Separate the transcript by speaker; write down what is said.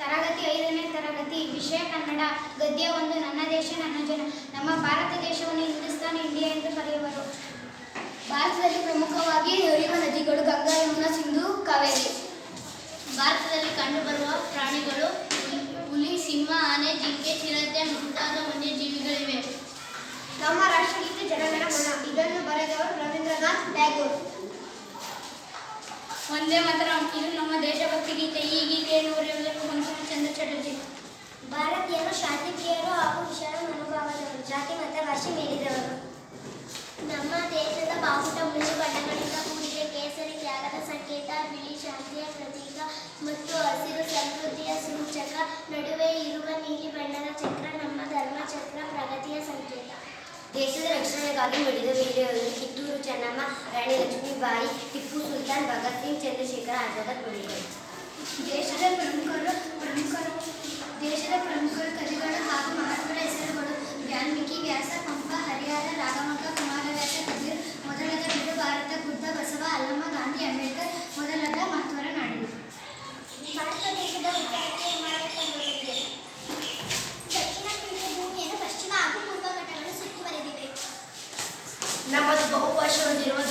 Speaker 1: ತರಗತಿ 5ನೇ ತರಗತಿ ವಿಷಯ ಕನ್ನಡ. ಗದ್ಯ 1. ನನ್ನ ದೇಶ ನನ್ನ ಜನ. ನಮ್ಮ ಭಾರತ ದೇಶವನ್ನು ಹಿಂದೂಸ್ತಾನ್ ಇಂಡಿಯಾ ಎಂದು ಕರೆಯುವರು. ಭಾರತದಲ್ಲಿ ಪ್ರಮುಖವಾಗಿ ಹರಿಯುವ ನದಿಗಳು ಗಂಗಾ, ಯಮುನಾ, ಸಿಂಧು, ಕಾವೇರಿ.
Speaker 2: ಭಾರತದಲ್ಲಿ ಕಂಡುಬರುವ ಪ್ರಾಣಿಗಳು ಹುಲಿ, ಸಿಂಹ, ಆನೆ, ಜಿಂಕೆ, ಚಿರತೆ ಮುಂತಾದ ವನ್ಯಜೀವಿಗಳಿವೆ.
Speaker 1: ನಮ್ಮ ರಾಷ್ಟ್ರಗೀತೆ ಜನಗಣ ಮನ. ಇದನ್ನು ಬರೆದವರು ರವೀಂದ್ರನಾಥ್ ಟ್ಯಾಗೋರ್.
Speaker 2: ವಂದೇ ಮಾತರಂ ಇದು ನಮ್ಮ ದೇಶಭಕ್ತಿ ಗೀತೆ. ಈ ಗೀತೆಯನ್ನು ಬರೆಯುವುದಕ್ಕೆ ಬಂಕಿಂಚಂದ್ರ ಚಟರ್ಜಿ.
Speaker 1: ಭಾರತೀಯರು ಶಾಂತಿಪ್ರಿಯರು ಹಾಗೂ ವಿಶಾಲ ಮನೋಭಾವದವರು, ಜಾತಿ ಮತ ಭಾಷೆ ಮೀರಿದವರು.
Speaker 2: ನಮ್ಮ ದೇಶದ ಬಾವುಟ 3 ಬಣ್ಣಗಳಿಂದ ಕೂಡಿದೆ. ಕೇಸರಿ ತ್ಯಾಗದ ಸಂಕೇತ, ಬಿಳಿ ಶಾಂತಿಯ ಪ್ರತೀಕ ಮತ್ತು ಹಸಿರು ಸಮೃದ್ಧಿಯ ಸೂಚಕ. ನಡುವೆ ಇರುವ ನೀಲಿ ಬಣ್ಣದ ಚಕ್ರ ನಮ್ಮ ಧರ್ಮ ಚಕ್ರ, ಪ್ರಗತಿಯ ಸಂಕೇತ.
Speaker 1: ದೇಶದ ರಕ್ಷಣೆಗಾಗಿ ಮಿಡಿದ ವೀರಯೋಧರು ಕಿತ್ತೂರು ಚೆನ್ನಮ್ಮ, ರಾಣಿ ಲಕ್ಷ್ಮೀಬಾಯಿ, ಟಿಪ್ಪು ಸುಲ್ತಾನ್, ಭಗತ್ ಸಿಂಗ್, ಚಂದ್ರಶೇಖರ ಆಜಾದ್ ನುಡಿದರು. ದೇಶದ ಪ್ರಮುಖರು ಕವಿಗಳು ಹಾಗೂ ಮಹಾತ್ಮರ ಹೆಸರುಗಳು: ವಾಲ್ಮೀಕಿ, ವ್ಯಾಸ, ಪಂಪ, ಹರಿಹರ, ರಾಘವಂಕ, ಕುಮಾರವ್ಯಾಸ, ಕಬೀರ್ ಮೊದಲಾದ ಬಿಡು ಭಾರತ, ಬುದ್ಧ, ಬಸವ, ಅಲ್ಲಮ್ಮ, ಗಾಂಧಿ, ಅಂಬೇಡ್ಕರ್ ಮೊದಲಾದ ಮಹತ್ವರ ನಾಡಿದರು.
Speaker 2: ಭಾರತ ದೇಶದ ಉತ್ತರಕ್ಕೆ ಹಿಮಾಲಯ ಪರ್ವತವಿದೆ. ದಕ್ಷಿಣ ಭೂಮಿಯನ್ನು ಪಶ್ಚಿಮ ಹಾಗೂ ಪೂರ್ವ ಘಟ್ಟಗಳು ಸುತ್ತುವರೆದಿವೆ.
Speaker 1: ನಮ್ಮದು ಬಹುಭಾಷೆ ಹೊಂದಿರುವ